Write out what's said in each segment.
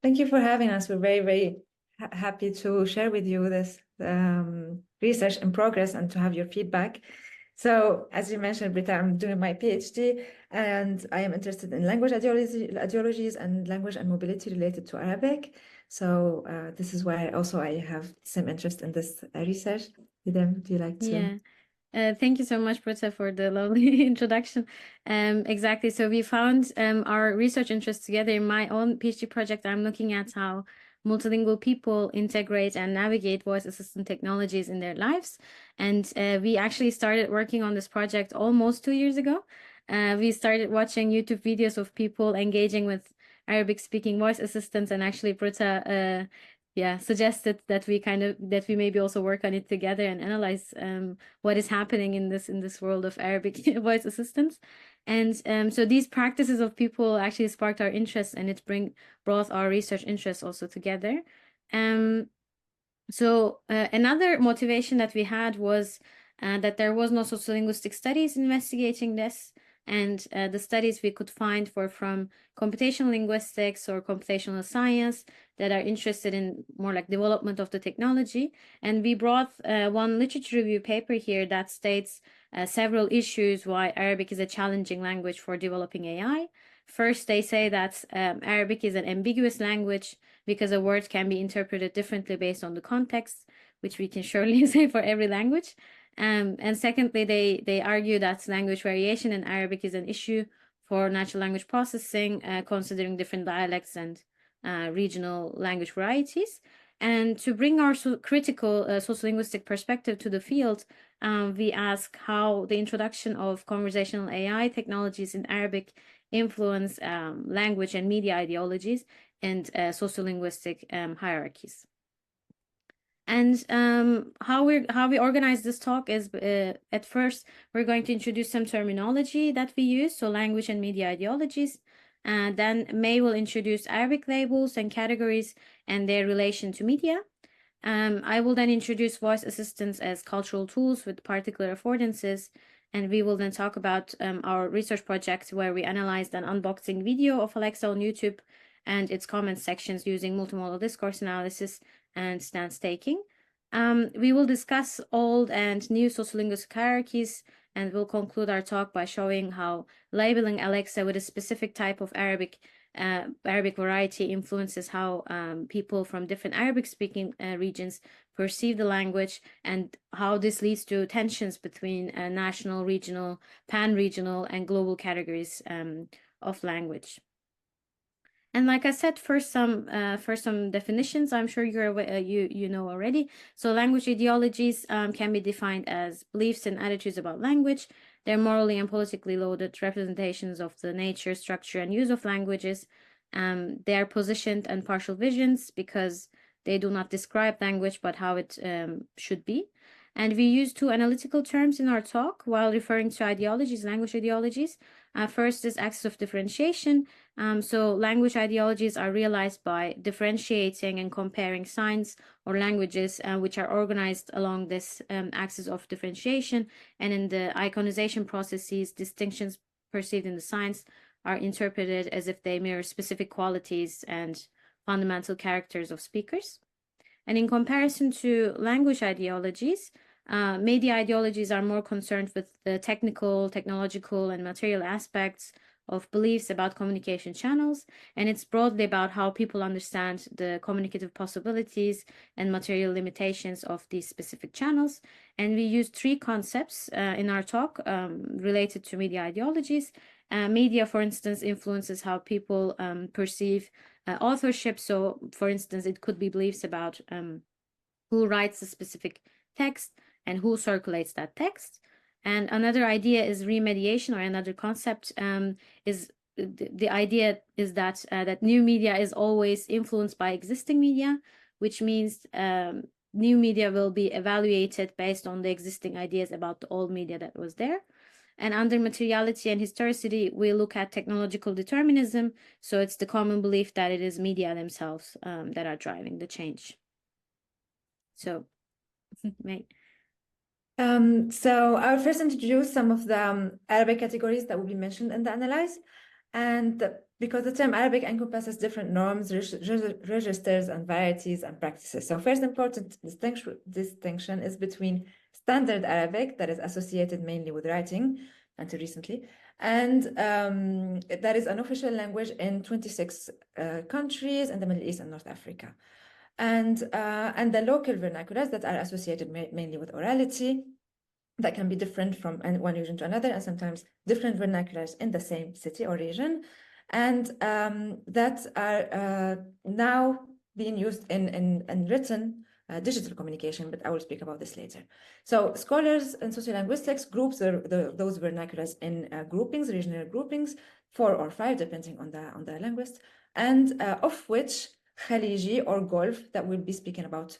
Thank you for having us. We're very, very happy to share with you this research in progress and to have your feedback. So, as you mentioned, Britta, I'm doing my PhD and I am interested in language ideologies and language and mobility related to Arabic. So this is why also I have some interest in this research. Didem, do you like to? Yeah. Thank you so much, Britta, for the lovely introduction. Exactly. So we found our research interests together. In my own PhD project, I'm looking at how multilingual people integrate and navigate voice assistant technologies in their lives. And we actually started working on this project almost 2 years ago. We started watching YouTube videos of people engaging with Arabic speaking voice assistants, and actually Britta suggested that we maybe also work on it together and analyze what is happening in this world of Arabic voice assistants. And so these practices of people actually sparked our interest, and it brought our research interests also together. So another motivation that we had was that there was no sociolinguistic studies investigating this, and the studies we could find were from computational linguistics or computational science that are interested in more like development of the technology. And we brought one literature review paper here that states several issues why Arabic is a challenging language for developing AI. First, they say that Arabic is an ambiguous language because a word can be interpreted differently based on the context, which we can surely say for every language. And secondly, they argue that language variation in Arabic is an issue for natural language processing, considering different dialects and regional language varieties. And to bring our critical sociolinguistic perspective to the field, we ask how the introduction of conversational AI technologies in Arabic influence language and media ideologies and sociolinguistic hierarchies. And how we organize this talk is at first we're going to introduce some terminology that we use, so language and media ideologies. And then May will introduce Arabic labels and categories and their relation to media. I will then introduce voice assistants as cultural tools with particular affordances. And we will then talk about our research project where we analyzed an unboxing video of Alexa on YouTube and its comment sections using multimodal discourse analysis and stance taking. We will discuss old and new sociolinguistic hierarchies, and we'll conclude our talk by showing how labeling Alexa with a specific type of Arabic variety influences how people from different Arabic-speaking regions perceive the language, and how this leads to tensions between national, regional, pan-regional, and global categories of language. And like I said, first some definitions. I'm sure you know already. So language ideologies can be defined as beliefs and attitudes about language. They're morally and politically loaded representations of the nature, structure, and use of languages. They are positioned and partial visions because they do not describe language, but how it should be. And we use two analytical terms in our talk while referring to ideologies, language ideologies. First is axis of differentiation. So language ideologies are realized by differentiating and comparing signs or languages which are organized along this axis of differentiation. And in the iconization processes, distinctions perceived in the signs are interpreted as if they mirror specific qualities and fundamental characters of speakers. And in comparison to language ideologies, media ideologies are more concerned with the technical, technological, and material aspects of beliefs about communication channels, and it's broadly about how people understand the communicative possibilities and material limitations of these specific channels. And we use three concepts in our talk related to media ideologies. Media, for instance, influences how people perceive authorship. So, for instance, it could be beliefs about who writes a specific text and who circulates that text. And another idea is remediation, or another concept is the idea is that that new media is always influenced by existing media, which means new media will be evaluated based on the existing ideas about the old media that was there. And under materiality and historicity, we look at technological determinism. So it's the common belief that it is media themselves that are driving the change. So, May. So I'll first introduce some of the Arabic categories that will be mentioned in the analyze. And because the term Arabic encompasses different norms, registers, and varieties and practices. So first important distinction is between standard Arabic, that is associated mainly with writing until recently, and that is an official language in 26 countries in the Middle East and North Africa. And the local vernaculars that are associated mainly with orality, that can be different from one region to another, and sometimes different vernaculars in the same city or region, and that are now being used in written digital communication, but I will speak about this later. So scholars in sociolinguistics groups those vernaculars in groupings, regional groupings, 4 or 5, depending on the linguist, and of which Khaliji or Gulf, that we'll be speaking about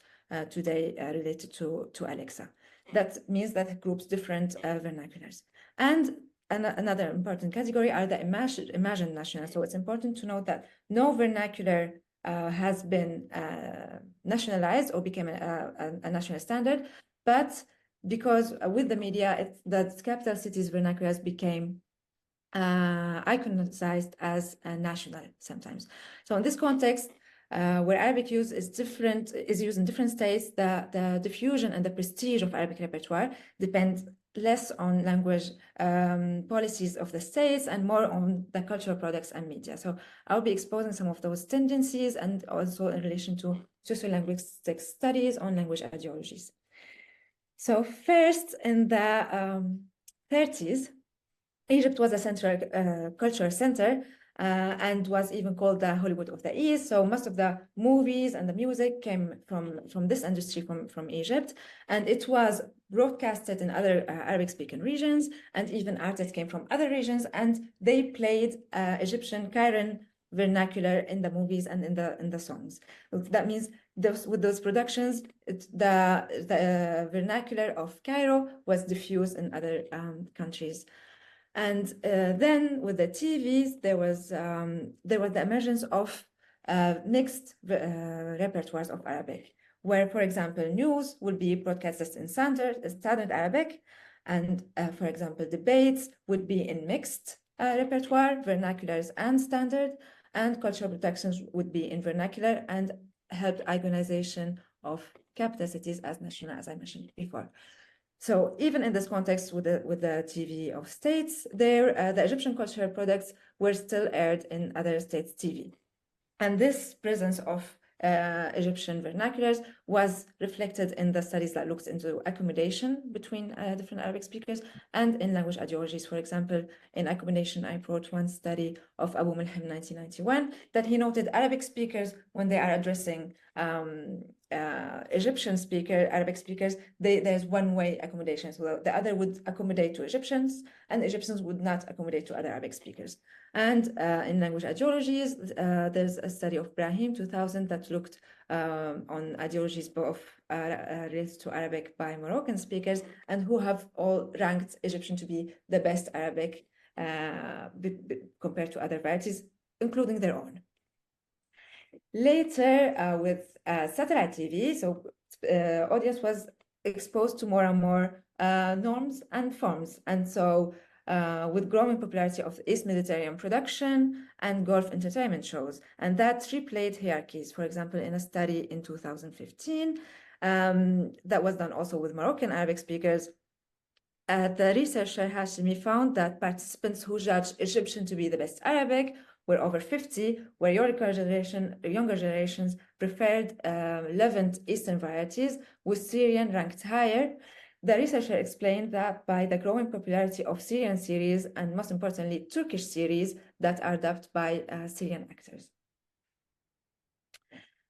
today, related to Alexa. That means that it groups different vernaculars. And another important category are the imagined national. So it's important to note that no vernacular has been nationalized or became a national standard, but because with the media, the capital cities' vernaculars became iconized as national sometimes. So in this context, where Arabic use is used in different states, the diffusion and the prestige of Arabic repertoire depend less on language policies of the states and more on the cultural products and media. So I'll be exposing some of those tendencies and also in relation to sociolinguistic studies on language ideologies. So first, in the 30s, Egypt was a central cultural center and was even called the Hollywood of the East. So most of the movies and the music came from this industry from Egypt, and it was broadcasted in other Arabic-speaking regions, and even artists came from other regions, and they played Egyptian Cairan vernacular in the movies and in the songs. That means with those productions, the vernacular of Cairo was diffused in other countries. And then with the TVs, there was the emergence of mixed repertoires of Arabic, where, for example, news would be broadcasted in standard Arabic, and, for example, debates would be in mixed repertoire, vernaculars and standard, and cultural productions would be in vernacular and helped iconization of capital cities as national, as I mentioned before. So even in this context with the TV of states, the Egyptian cultural products were still aired in other states' TV. And this presence of Egyptian vernaculars was reflected in the studies that looked into accommodation between different Arabic speakers and in language ideologies. For example, in accommodation, I brought one study of Abu Mulhim 1991 that he noted Arabic speakers, when they are addressing Egyptian Arabic speakers, there's one-way accommodation. So the other would accommodate to Egyptians, and Egyptians would not accommodate to other Arabic speakers. And in language ideologies, there's a study of Brahim 2000 that looked on ideologies both related to Arabic by Moroccan speakers, and who have all ranked Egyptian to be the best Arabic compared to other varieties, including their own. Later, with satellite TV, so audience was exposed to more and more norms and forms. And so with growing popularity of East Mediterranean production and Gulf entertainment shows, and that replayed hierarchies. For example, in a study in 2015 that was done also with Moroccan Arabic speakers, the researcher Hashimi found that participants who judged Egyptian to be the best Arabic were over 50, where younger generations preferred Levant Eastern varieties, with Syrian ranked higher. The researcher explained that by the growing popularity of Syrian series, and most importantly, Turkish series that are dubbed by Syrian actors.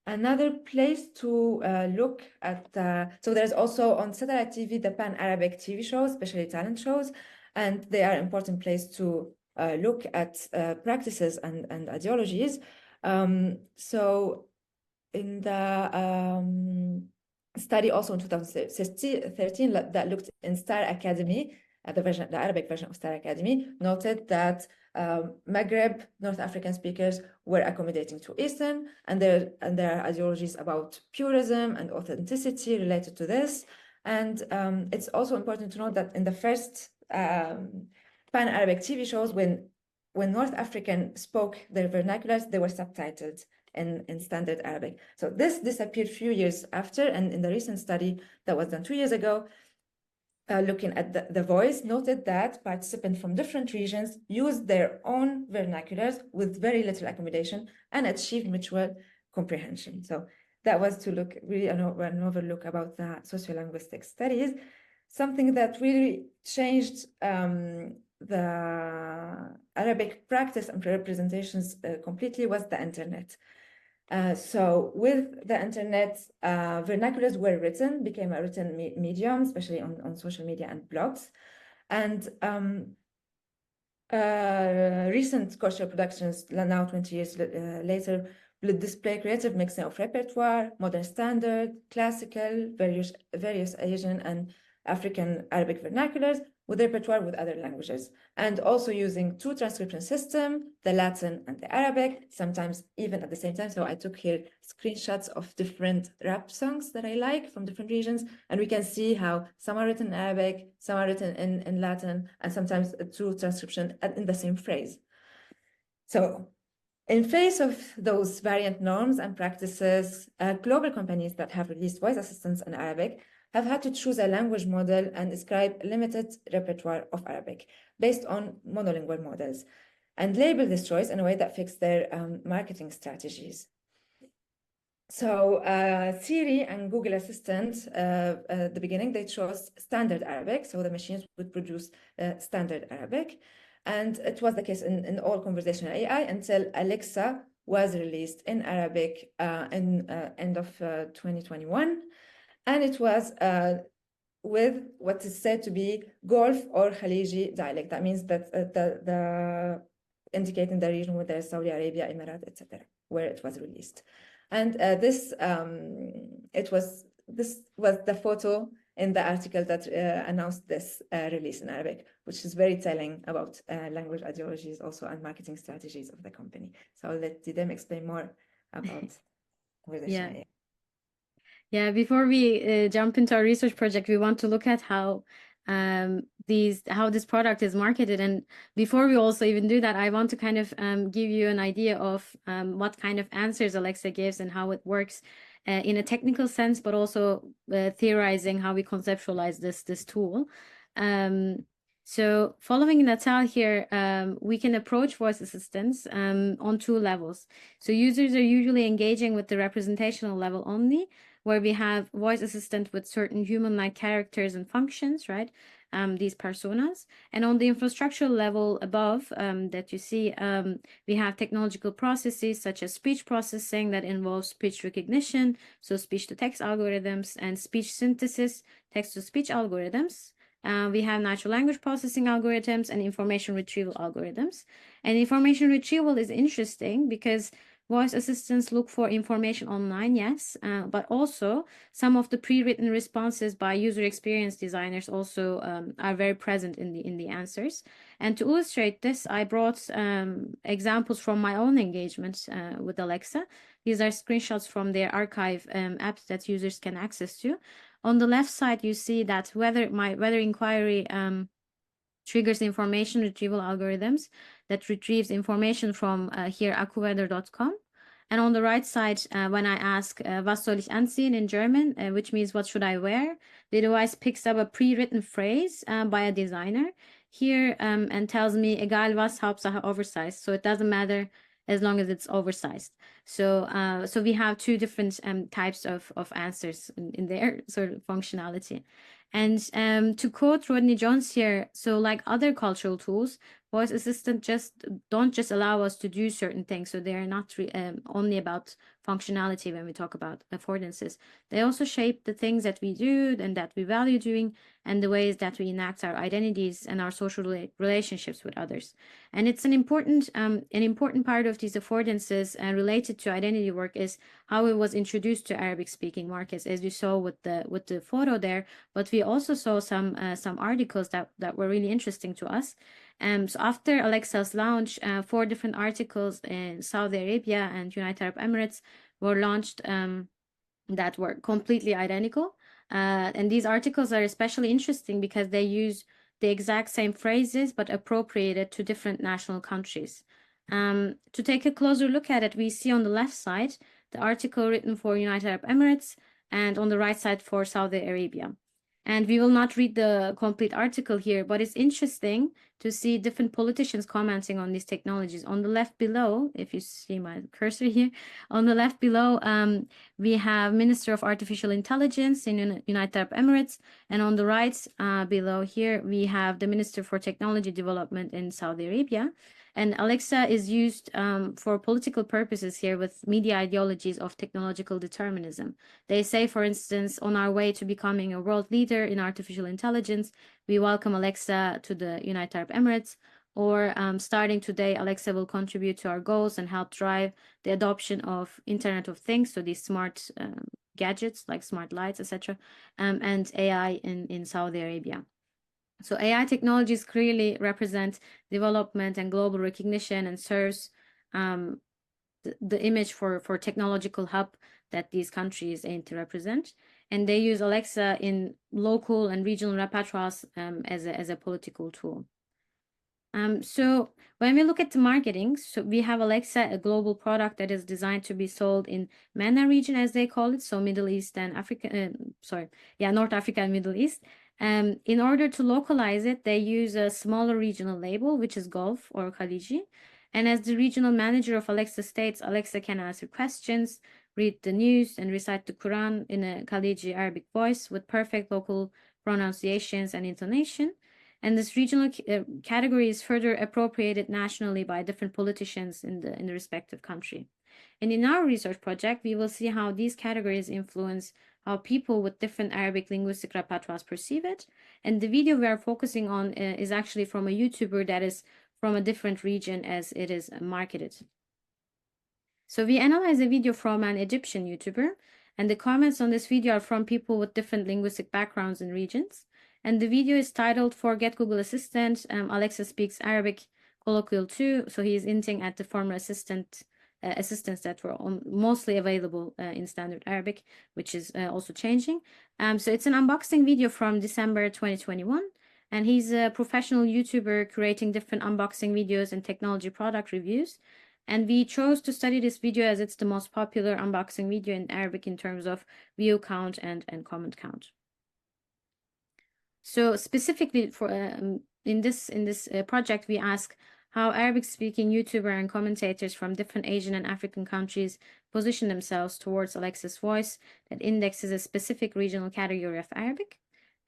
Another place to look at, so there's also on satellite TV, the Pan-Arabic TV shows, especially talent shows, and they are an important place to look at practices and ideologies. So in the study also in 2013 that looked in Star Academy, the Arabic version of Star Academy, noted that Maghreb, North African speakers were accommodating to Eastern, and there are ideologies about purism and authenticity related to this. And it's also important to note that in the first Pan-Arabic TV shows, when when North African spoke their vernaculars, they were subtitled in standard Arabic. So this disappeared a few years after, and in the recent study that was done 2 years ago, looking at the voice, noted that participants from different regions used their own vernaculars with very little accommodation and achieved mutual comprehension. So that was to look really an overlook about the sociolinguistic studies. Something that really changed the Arabic practice and representations completely was the internet. So with the internet, vernaculars were written, became a written medium, especially on social media and blogs. And recent cultural productions, now 20 years later, will display creative mixing of repertoire, modern standard, classical, various Asian and African Arabic vernaculars, with repertoire with other languages, and also using two transcription systems, the Latin and the Arabic, sometimes even at the same time. So I took here screenshots of different rap songs that I like from different regions, and we can see how some are written in Arabic, some are written in Latin, and sometimes two transcription in the same phrase. So in face of those variant norms and practices, global companies that have released voice assistants in Arabic have had to choose a language model and describe limited repertoire of Arabic based on monolingual models and label this choice in a way that fits their marketing strategies. So Siri and Google Assistant, at the beginning, they chose standard Arabic. So the machines would produce standard Arabic. And it was the case in all conversational AI until Alexa was released in Arabic in end of 2021. And it was with what is said to be Gulf or Khaliji dialect. That means that the indicating the region where there's Saudi Arabia, Emirates, etc., where it was released. And this was the photo in the article that announced this release in Arabic, which is very telling about language ideologies also and marketing strategies of the company. So I'll let Didem explain more about conversational AI. Yeah, before we jump into our research project, we want to look at how this product is marketed. And before we also even do that, I want to kind of give you an idea of what kind of answers Alexa gives and how it works in a technical sense, but also theorizing how we conceptualize this tool. So following Natal here, we can approach voice assistants on two levels. So users are usually engaging with the representational level only, where we have voice assistant with certain human-like characters and functions, right? These personas. And on the infrastructural level above that you see, we have technological processes such as speech processing that involves speech recognition, so speech-to-text algorithms, and speech synthesis, text-to-speech algorithms. We have natural language processing algorithms and information retrieval algorithms. And information retrieval is interesting because voice assistants look for information online, yes, but also some of the pre-written responses by user experience designers also are very present in the answers. And to illustrate this, I brought examples from my own engagement with Alexa. These are screenshots from their archive apps that users can access to. On the left side, you see that my weather inquiry triggers information retrieval algorithms that retrieves information from here accuweather.com. And on the right side, when I ask was soll ich anziehen in German, which means what should I wear, the device picks up a pre-written phrase by a designer here and tells me egal was, Hauptsache oversized. So it doesn't matter as long as it's oversized. So so we have two different types of answers in their sort of functionality. And to quote Rodney Jones here, so like other cultural tools, voice assistant don't just allow us to do certain things. So they are not only about functionality when we talk about affordances. They also shape the things that we do and that we value doing and the ways that we enact our identities and our social relationships with others. And it's an important part of these affordances related to identity work is how it was introduced to Arabic-speaking markets, as you saw with the photo there. But we also saw some articles that were really interesting to us. So after Alexa's launch, 4 different articles in Saudi Arabia and United Arab Emirates were launched that were completely identical. And these articles are especially interesting because they use the exact same phrases, but appropriated to different national countries. To take a closer look at it, we see on the left side the article written for United Arab Emirates, and on the right side for Saudi Arabia. And we will not read the complete article here, but it's interesting to see different politicians commenting on these technologies. On the left below, if you see my cursor here, on the left below, we have Minister of Artificial Intelligence in United Arab Emirates. And on the right below here, we have the Minister for Technology Development in Saudi Arabia. And Alexa is used for political purposes here with media ideologies of technological determinism. They say, for instance, on our way to becoming a world leader in artificial intelligence, we welcome Alexa to the United Arab Emirates. Or starting today, Alexa will contribute to our goals and help drive the adoption of Internet of Things, so these smart gadgets like smart lights, etc., and AI in Saudi Arabia. So AI technologies clearly represent development and global recognition and serves the image for technological hub that these countries aim to represent. And they use Alexa in local and regional repertoires as a political tool. So when we look at the marketing, so we have Alexa, a global product that is designed to be sold in MENA region, as they call it, so Middle East and Africa, North Africa and Middle East. In order to localize it, they use a smaller regional label, which is Gulf or Khaliji. And as the regional manager of Alexa states, Alexa can answer questions, read the news, and recite the Quran in a Khaliji Arabic voice with perfect local pronunciations and intonation. And this regional category is further appropriated nationally by different politicians in the respective country. And in our research project, we will see how these categories influence how people with different Arabic linguistic repertoires perceive it. And the video we are focusing on is actually from a YouTuber that is from a different region as it is marketed. So we analyze a video from an Egyptian YouTuber, and the comments on this video are from people with different linguistic backgrounds and regions. And the video is titled Forget Google Assistant, Alexa Speaks Arabic Colloquial too. So he is hinting at the former assistants that were mostly available in standard Arabic, which is also changing. So it's an unboxing video from December 2021. And he's a professional YouTuber creating different unboxing videos and technology product reviews. And we chose to study this video as it's the most popular unboxing video in Arabic in terms of view count and comment count. So specifically for in this project, we ask how Arabic-speaking YouTuber and commentators from different Asian and African countries position themselves towards Alexa's voice that indexes a specific regional category of Arabic.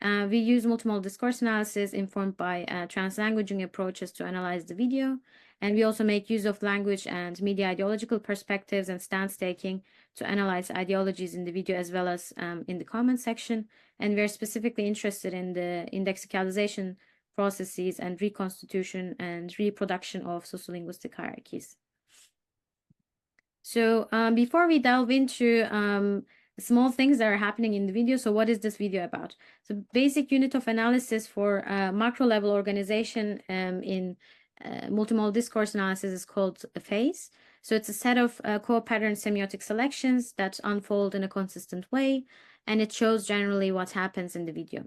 We use multimodal discourse analysis informed by translanguaging approaches to analyze the video. And we also make use of language and media ideological perspectives and stance taking to analyze ideologies in the video as well as in the comment section. And we're specifically interested in the indexicalization processes and reconstitution and reproduction of sociolinguistic hierarchies. So before we delve into small things that are happening in the video, so what is this video about? So basic unit of analysis for macro level organization in multimodal discourse analysis is called a phase. So it's a set of co-pattern semiotic selections that unfold in a consistent way, and it shows generally what happens in the video.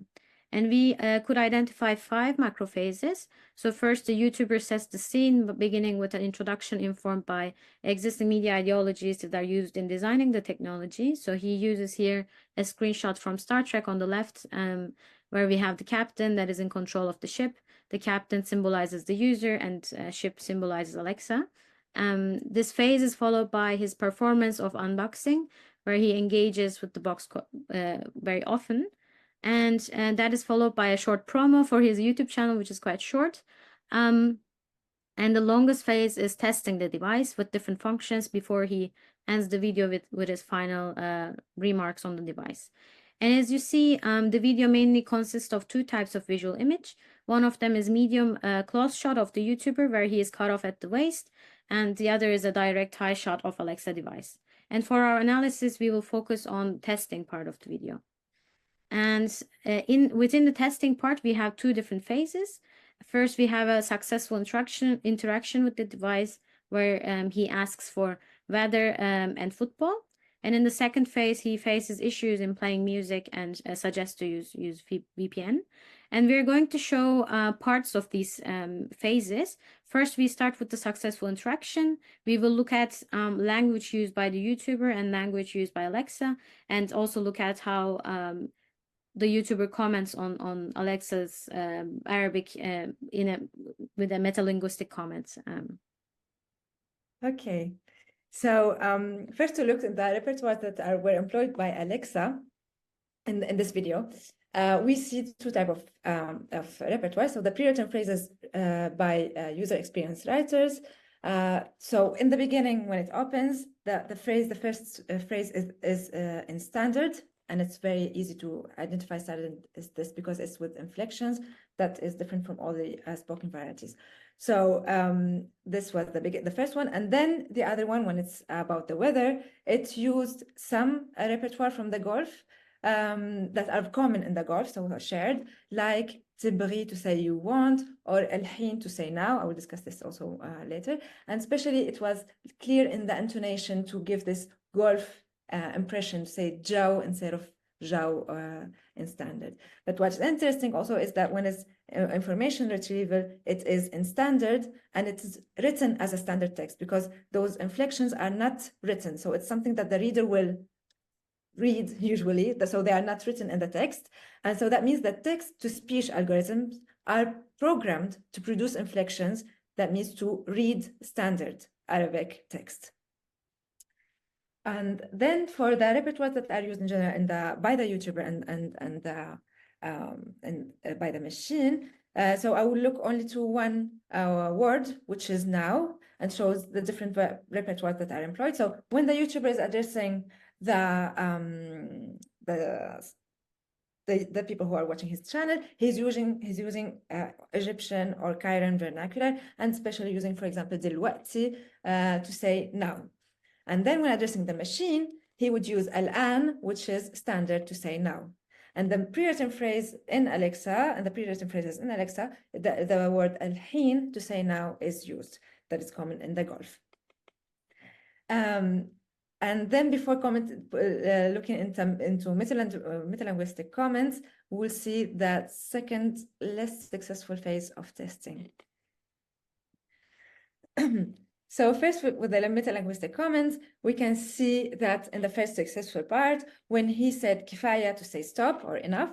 And we could identify 5 macro phases. So first, the YouTuber sets the scene, beginning with an introduction informed by existing media ideologies that are used in designing the technology. So he uses here a screenshot from Star Trek on the left, where we have the captain that is in control of the ship. The captain symbolizes the user, and ship symbolizes Alexa. This phase is followed by his performance of unboxing, where he engages with the box very often. And that is followed by a short promo for his YouTube channel, which is quite short. And the longest phase is testing the device with different functions before he ends the video with his final remarks on the device. And as you see, the video mainly consists of 2 types of visual image. One of them is medium close shot of the YouTuber where he is cut off at the waist, and the other is a direct high shot of Alexa device. And for our analysis, we will focus on testing part of the video. And within the testing part, we have 2 different phases. First, we have a successful interaction with the device where he asks for weather and football. And in the second phase, he faces issues in playing music and suggests to use VPN. And we're going to show parts of these phases. First, we start with the successful interaction. We will look at language used by the YouTuber and language used by Alexa, and also look at how the YouTuber comments on Alexa's Arabic with a metalinguistic comments. Okay, so first to look at the repertoire that were employed by Alexa in this video. We see two types of repertoire. So the pre-written phrases by user experience writers. So in the beginning, when it opens, the first phrase is in standard, and it's very easy to identify standard is this because it's with inflections that is different from all the spoken varieties. So this was the first one, and then the other one, when it's about the weather, it used some repertoire from the Gulf that are common in the Gulf, so shared, like تبغي to say you want, or الحين to say now. I will discuss this also later. And especially it was clear in the intonation to give this Gulf impression, to say Joe instead of Joe in standard. But what's interesting also is that when it's information retrieval, it is in standard and it is written as a standard text because those inflections are not written. So it's something that the reader will read usually, so they are not written in the text. And so that means that text-to-speech algorithms are programmed to produce inflections. That means to read standard Arabic text. And then for the repertoire that are used in general by the YouTuber and by the machine, so I will look only to one word, which is now, and shows the different repertoire that are employed. So when the YouTuber is addressing the people who are watching his channel, he's using Egyptian or Cairan vernacular, and especially using, for example, دلوقتي to say now. And then when addressing the machine, he would use الآن, which is standard to say now. And the pre-written phrase in Alexa, and the pre-written phrases in Alexa, the word الحين to say now is used. That is common in the Gulf. And then before looking into metalinguistic comments, we'll see that second, less successful phase of testing. So first, with the metalinguistic comments, we can see that in the first successful part, when he said kifaya to say stop or enough,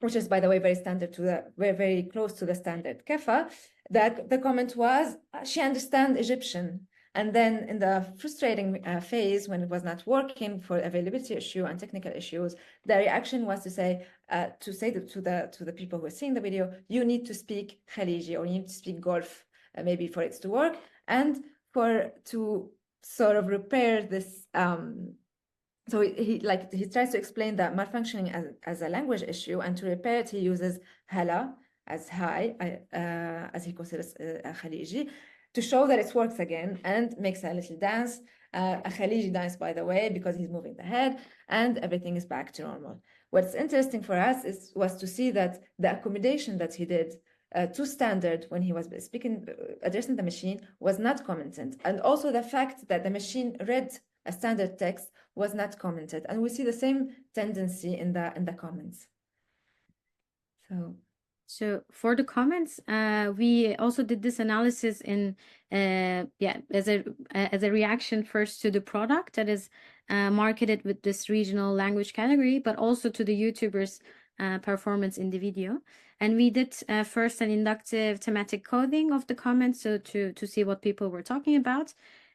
which is, by the way, very standard very close to the standard kafa, that the comment was, she understands Egyptian. And then in the frustrating phase, when it was not working for availability issue and technical issues, the reaction was to say to the people who are seeing the video, you need to speak Khaliji, or you need to speak Gulf, maybe for it to work. And to sort of repair this, so he tries to explain that malfunctioning as a language issue, and to repair it, he uses hala as hi, as he considers Khaliji, to show that it works again, and makes a little dance, a Khaliji dance, by the way, because he's moving the head, and everything is back to normal. What's interesting for us was to see that the accommodation that he did to standard when he was addressing the machine was not commented, and also the fact that the machine read a standard text was not commented, and we see the same tendency in the comments. So for the comments, we also did this analysis in as a reaction first to the product that is marketed with this regional language category, but also to the YouTubers' performance in the video. And we did first an inductive thematic coding of the comments, so to see what people were talking about.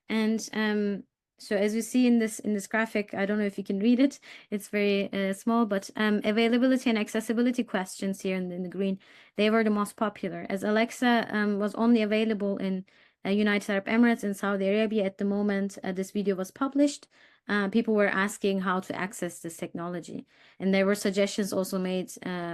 And so as you see in this graphic, I don't know if you can read it, it's very small, but availability and accessibility questions here in the green, they were the most popular, as Alexa was only available in United Arab Emirates and Saudi Arabia at the moment this video was published. People were asking how to access this technology. And there were suggestions also made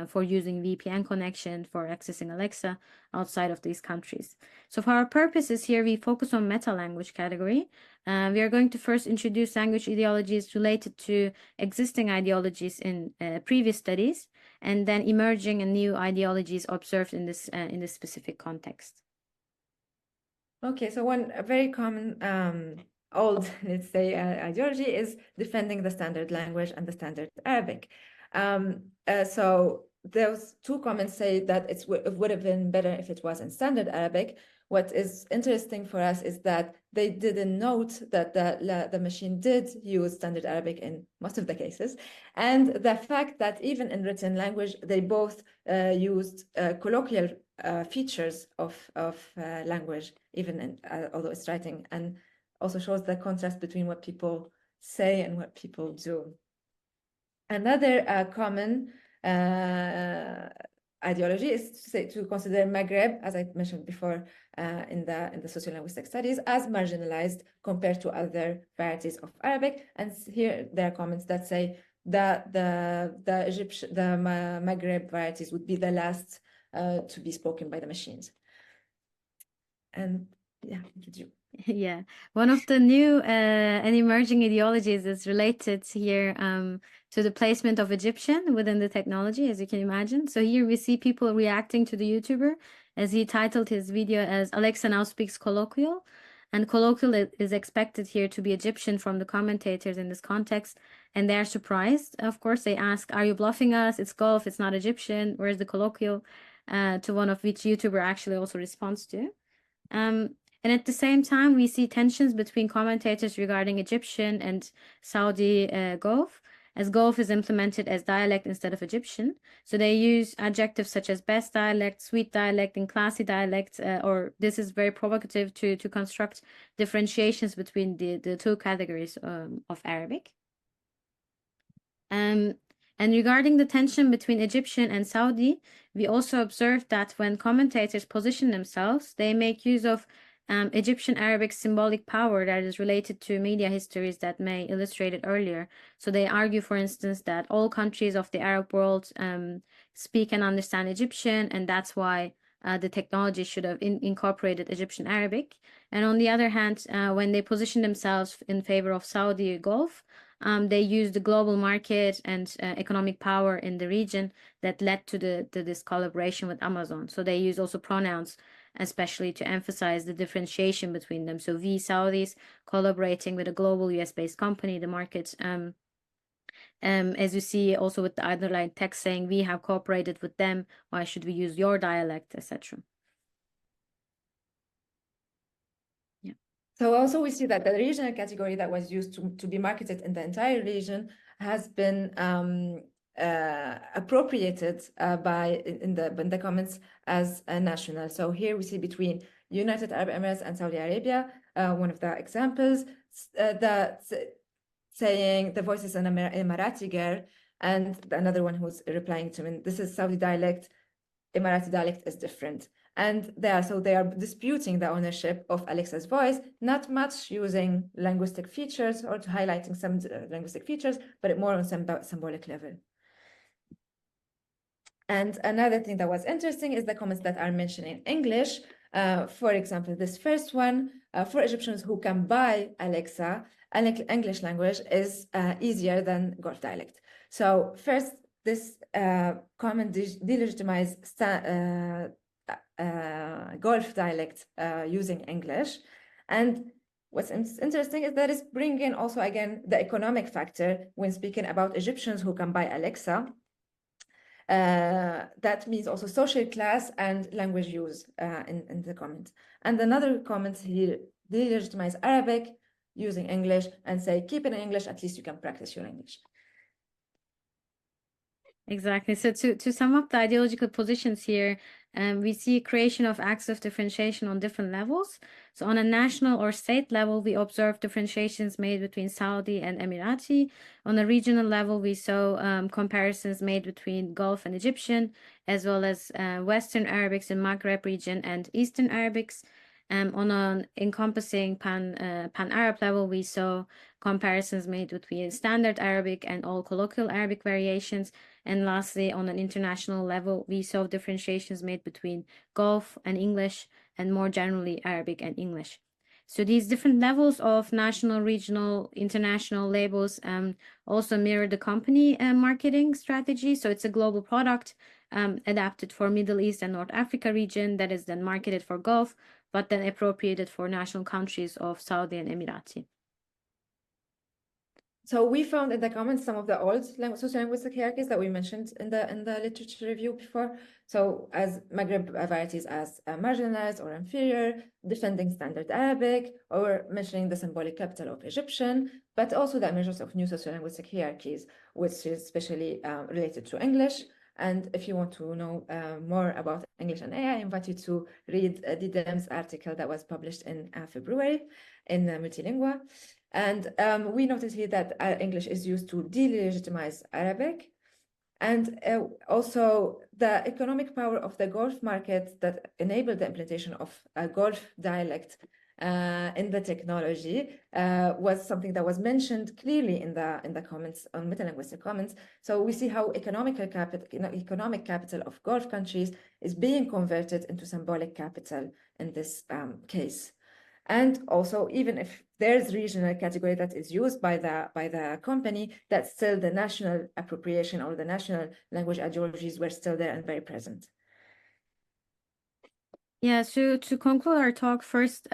for using VPN connection for accessing Alexa outside of these countries. So for our purposes here, we focus on meta-language category. We are going to first introduce language ideologies related to existing ideologies in previous studies, and then emerging and new ideologies observed in this specific context. Okay, so one very common old, let's say, ideology is defending the standard language and the standard Arabic. So those two comments say that it would have been better if it was in standard Arabic. What is interesting for us is that they didn't note that the machine did use standard Arabic in most of the cases. And the fact that even in written language, they both used colloquial features of language, even in, although it's writing, and also shows the contrast between what people say and what people do. Another common ideology is to consider Maghreb, as I mentioned before, in the sociolinguistic studies, as marginalized compared to other varieties of Arabic. And here there are comments that say that the Maghreb varieties would be the last to be spoken by the machines. And yeah, did you? Yeah, one of the new and emerging ideologies is related here to the placement of Egyptian within the technology, as you can imagine. So here we see people reacting to the YouTuber as he titled his video as Alexa now speaks colloquial. And colloquial is expected here to be Egyptian from the commentators in this context. And they're surprised. Of course, they ask, are you bluffing us? It's Gulf, it's not Egyptian. Where's the colloquial? To one of which YouTuber actually also responds to. And at the same time, we see tensions between commentators regarding Egyptian and Saudi Gulf, as Gulf is implemented as dialect instead of Egyptian. So they use adjectives such as best dialect, sweet dialect, and classy dialect, or this is very provocative to construct differentiations between the two categories of Arabic. And regarding the tension between Egyptian and Saudi, we also observed that when commentators position themselves, they make use of Egyptian Arabic symbolic power that is related to media histories that May illustrated earlier. So they argue, for instance, that all countries of the Arab world speak and understand Egyptian, and that's why the technology should have incorporated Egyptian Arabic. And on the other hand, when they position themselves in favor of Saudi Gulf, they use the global market and economic power in the region that led to this collaboration with Amazon. So they use also pronouns, especially to emphasize the differentiation between them. So we Saudis collaborating with a global US-based company, the market, as you see also with the underlying text saying we have cooperated with them, why should we use your dialect, etc. Yeah. So also we see that the regional category that was used to be marketed in the entire region has been appropriated in the comments as national. So here we see between United Arab Emirates and Saudi Arabia, one of the examples, saying the voice is an Emirati girl, and another one who's replying to me, this is Saudi dialect, Emirati dialect is different. And they are disputing the ownership of Alexa's voice, not much using linguistic features or to highlighting some linguistic features, but more on some symbolic level. And another thing that was interesting is the comments that are mentioned in English. For example, this first one, for Egyptians who can buy Alexa, English language is easier than Gulf dialect. So first, this comment delegitimizes Gulf dialect using English. And what's interesting is that it's bringing also, again, the economic factor when speaking about Egyptians who can buy Alexa. That means also social class and language use in the comment. And another comment here, delegitimize Arabic using English and say, keep it in English, at least you can practice your English. Exactly. So to sum up the ideological positions here, we see creation of acts of differentiation on different levels. So on a national or state level, we observe differentiations made between Saudi and Emirati. On a regional level, we saw comparisons made between Gulf and Egyptian, as well as Western Arabics in Maghreb region and Eastern Arabics. On an encompassing pan-Arab level, we saw comparisons made between Standard Arabic and all colloquial Arabic variations. And lastly, on an international level, we saw differentiations made between Gulf and English, and more generally Arabic and English. So these different levels of national, regional, international labels also mirror the company marketing strategy. So it's a global product adapted for Middle East and North Africa region that is then marketed for Gulf, but then appropriated for national countries of Saudi and Emirati. So we found in the comments some of the old sociolinguistic hierarchies that we mentioned in the literature review before. So as Maghreb varieties as marginalized or inferior, defending standard Arabic, or mentioning the symbolic capital of Egyptian, but also the emergence of new sociolinguistic hierarchies, which is especially related to English. And if you want to know more about English and AI, I invite you to read Didem's article that was published in February in Multilingua. And we noticed here that English is used to delegitimize Arabic. And also the economic power of the Gulf market that enabled the implementation of a Gulf dialect in the technology was something that was mentioned clearly in the comments on metalinguistic comments. So we see how economic capital of Gulf countries is being converted into symbolic capital in this case. And also, even if there's regional category that is used by the company, that's still the national appropriation or the national language ideologies were still there and very present. Yeah, so to conclude our talk first,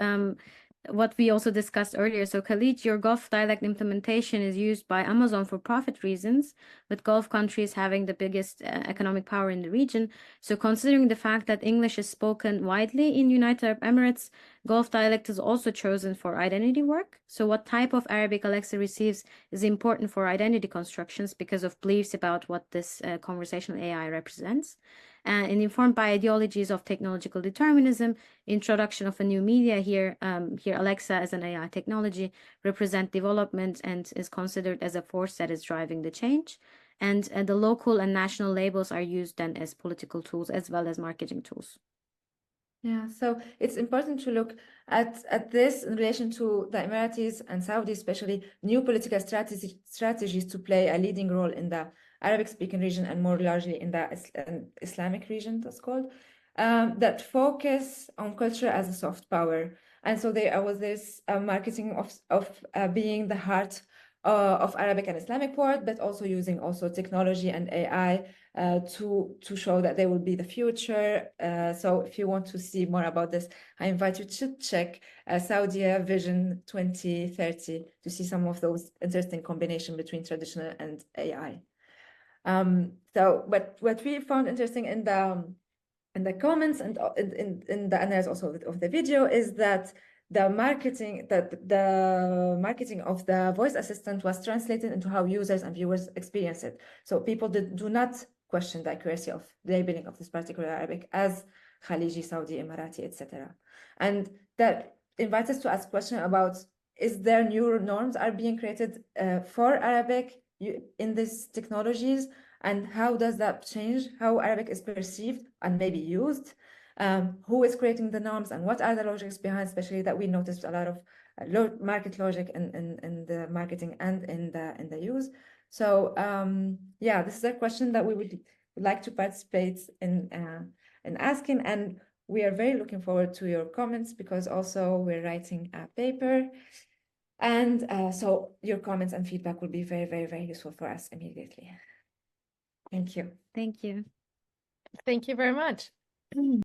what we also discussed earlier. So Khalid, your Gulf dialect implementation is used by Amazon for profit reasons, with Gulf countries having the biggest economic power in the region. So considering the fact that English is spoken widely in United Arab Emirates, Gulf dialect is also chosen for identity work. So what type of Arabic Alexa receives is important for identity constructions because of beliefs about what this conversational AI represents. And informed by ideologies of technological determinism, introduction of a new media here, here Alexa as an AI technology represent development and is considered as a force that is driving the change. And the local and national labels are used then as political tools as well as marketing tools. Yeah, so it's important to look at this in relation to the Emiratis and Saudi, especially new political strategies to play a leading role in the Arabic-speaking region and more largely in the Islamic region, that's called, that focus on culture as a soft power. And so there was this marketing of being the heart of Arabic and Islamic world, but also using also technology and AI to show that they will be the future. So if you want to see more about this, I invite you to check Saudi Vision 2030 to see some of those interesting combination between traditional and AI. But what we found interesting in the comments and in the analysis also of the video is that the marketing of the voice assistant was translated into how users and viewers experience it. So people do not question the accuracy of labeling of this particular Arabic as Khaliji, Saudi, Emirati, etc. And that invites us to ask questions about, is there new norms are being created for Arabic in these technologies? And how does that change how Arabic is perceived and maybe used? Who is creating the norms and what are the logics behind, especially that we noticed a lot of market logic in the marketing and in the use. So yeah, this is a question that we would like to participate in asking, and we are very looking forward to your comments because also we're writing a paper, and so your comments and feedback will be very, very, very useful for us immediately. Thank you. Thank you. Thank you very much.